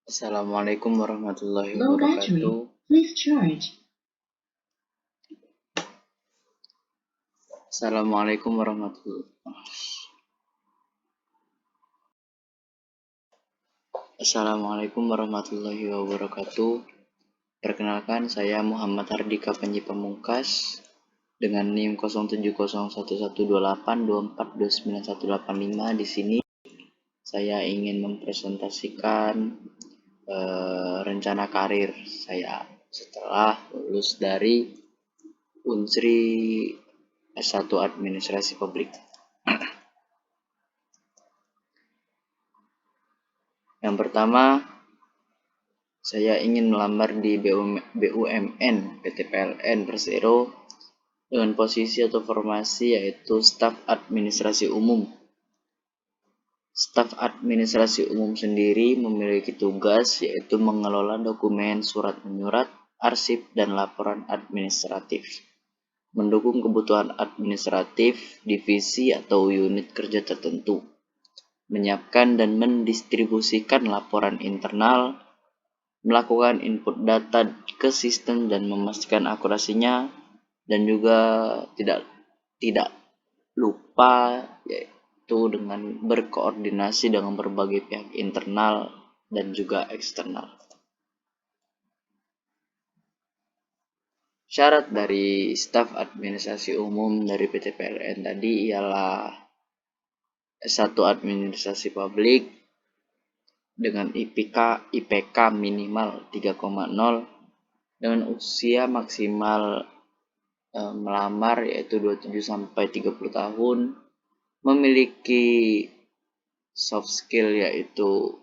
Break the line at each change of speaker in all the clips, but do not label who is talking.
Assalamualaikum warahmatullahi
Low battery.
wabarakatuh.
Please charge.
Assalamualaikum warahmatullahi Assalamualaikum warahmatullahi wabarakatuh. Perkenalkan, saya Muhammad Hardika Panji Pamungkas dengan NIM 0701112824291185. Di sini saya ingin mempresentasikan rencana karir saya setelah lulus dari Unsri S1 Administrasi Publik. Yang pertama, saya ingin melamar di BUMN PT PLN Persero dengan posisi atau formasi yaitu staf administrasi umum. Staf administrasi umum sendiri memiliki tugas yaitu mengelola dokumen, surat menyurat, arsip, dan laporan administratif, mendukung kebutuhan administratif divisi atau unit kerja tertentu, menyiapkan dan mendistribusikan laporan internal, melakukan input data ke sistem dan memastikan akurasinya, dan juga tidak lupa yaitu dengan berkoordinasi dengan berbagai pihak internal dan juga eksternal. Syarat dari staf administrasi umum dari PT PLN tadi ialah S1 Administrasi Publik dengan IPK minimal 3,0 dengan usia maksimal melamar yaitu 27 sampai 30 tahun, memiliki soft skill yaitu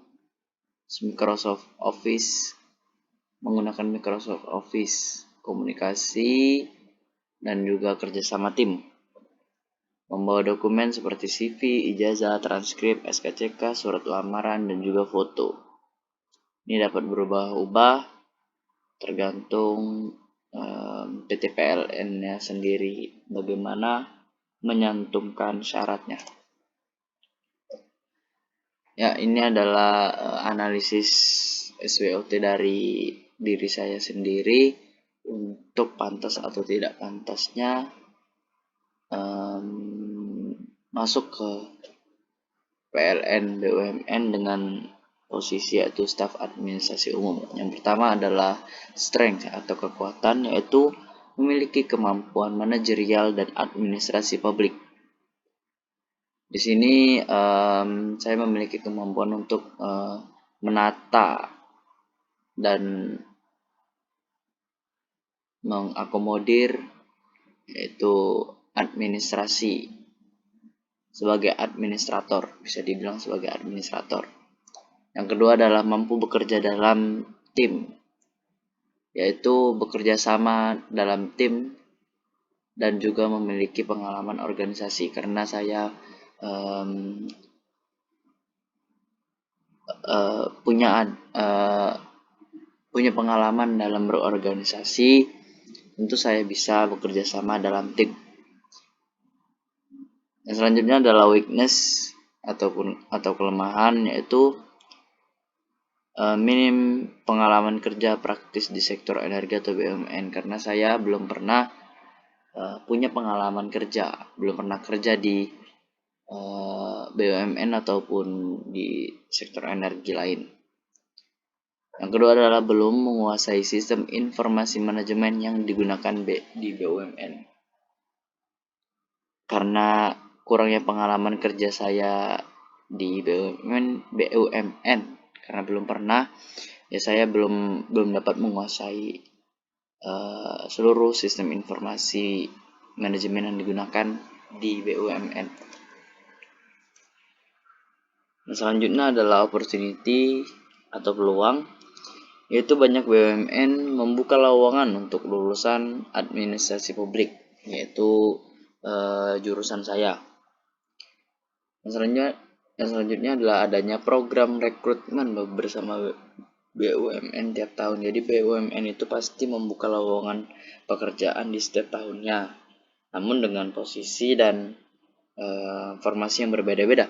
Microsoft Office, menggunakan Microsoft Office, komunikasi, dan juga kerjasama tim. Membawa dokumen seperti CV, ijazah, transkrip, SKCK, surat lamaran, dan juga foto. Ini dapat berubah-ubah tergantung PT PLN-nya sendiri bagaimana menyantumkan syaratnya. Ya, ini adalah analisis SWOT dari diri saya sendiri untuk pantas atau tidak pantasnya masuk ke PLN BUMN dengan posisi yaitu staf administrasi umum. Yang pertama adalah strength atau kekuatan, yaitu memiliki kemampuan manajerial dan administrasi publik. Di sini saya memiliki kemampuan untuk menata dan mengakomodir yaitu administrasi sebagai administrator, bisa dibilang sebagai administrator. Yang kedua adalah mampu bekerja dalam tim, yaitu bekerja sama dalam tim dan juga memiliki pengalaman organisasi karena saya punya pengalaman dalam berorganisasi. Tentu saya bisa bekerja sama dalam tim. Yang selanjutnya adalah weakness atau kelemahan, yaitu minim pengalaman kerja praktis di sektor energi atau BUMN karena saya belum pernah punya pengalaman kerja, belum pernah kerja di BUMN ataupun di sektor energi lain. Yang kedua adalah belum menguasai sistem informasi manajemen yang digunakan di BUMN. Karena kurangnya pengalaman kerja saya di BUMN karena belum pernah, ya saya belum dapat menguasai seluruh sistem informasi manajemen yang digunakan di BUMN. Nah, selanjutnya adalah opportunity atau peluang, yaitu banyak BUMN membuka lowongan untuk lulusan administrasi publik, yaitu jurusan saya. Yang selanjutnya adalah adanya program rekrutmen bersama BUMN tiap tahun. Jadi BUMN itu pasti membuka lowongan pekerjaan di setiap tahunnya, namun dengan posisi dan formasi yang berbeda-beda.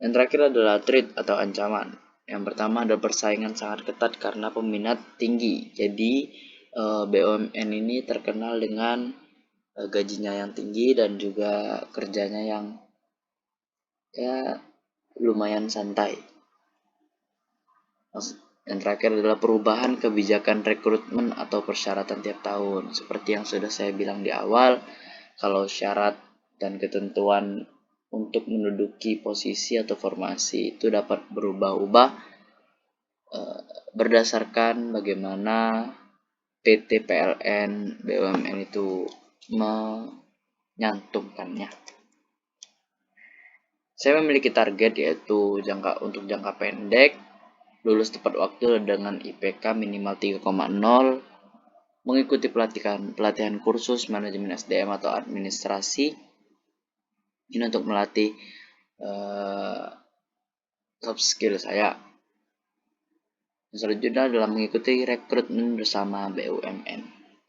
Yang terakhir adalah threat atau ancaman, Yang pertama ada persaingan sangat ketat karena peminat tinggi. Jadi BUMN ini terkenal dengan gajinya yang tinggi dan juga kerjanya yang ya lumayan santai. Yang terakhir adalah perubahan kebijakan rekrutmen atau persyaratan tiap tahun. Seperti yang sudah saya bilang di awal, kalau syarat dan ketentuan untuk menduduki posisi atau formasi itu dapat berubah-ubah berdasarkan bagaimana PT PLN BUMN itu menyantumkannya. Saya memiliki target yaitu untuk jangka pendek lulus tepat waktu dengan IPK minimal 3,0, mengikuti pelatihan kursus manajemen SDM atau administrasi ini untuk melatih soft skill saya. Selanjutnya adalah mengikuti rekrutmen bersama BUMN.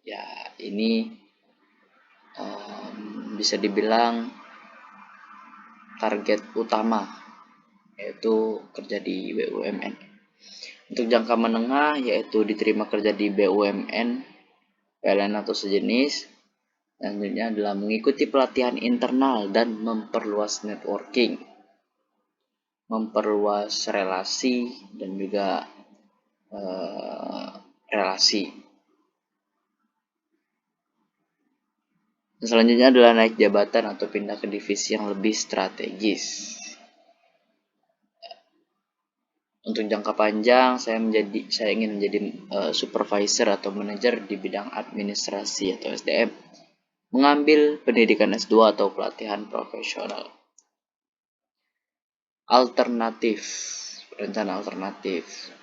Ya, ini bisa dibilang target utama, yaitu kerja di BUMN. Untuk jangka menengah, yaitu diterima kerja di BUMN, PLN atau sejenis. Selanjutnya adalah mengikuti pelatihan internal dan memperluas networking, memperluas relasi dan juga relasi. Selanjutnya adalah naik jabatan atau pindah ke divisi yang lebih strategis. Untuk jangka panjang, saya ingin menjadi supervisor atau manajer di bidang administrasi atau SDM, mengambil pendidikan S2 atau pelatihan profesional. Rencana alternatif.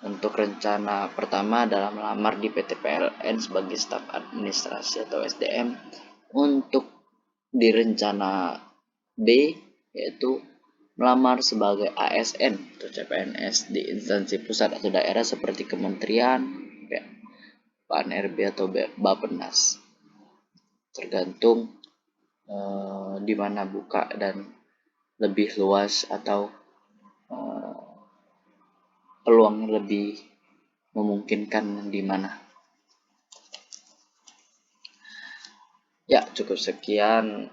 Untuk rencana pertama adalah melamar di PT PLN sebagai staf administrasi atau SDM. Untuk di rencana B, yaitu melamar sebagai ASN atau CPNS di instansi pusat atau daerah seperti kementerian, PAN-RB atau Bappenas. Tergantung di mana buka dan lebih luas atau peluang lebih memungkinkan di mana. Ya, cukup sekian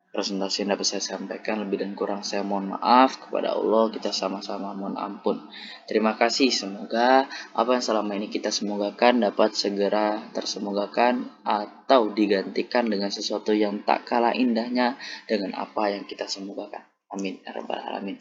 presentasi yang dapat saya sampaikan. Lebih dan kurang saya mohon maaf. Kepada Allah kita sama-sama mohon ampun. Terima kasih. Semoga apa yang selama ini kita semogakan dapat segera tersemogakan atau digantikan dengan sesuatu yang tak kalah indahnya dengan apa yang kita semogakan. Amin ya rabbal alamin.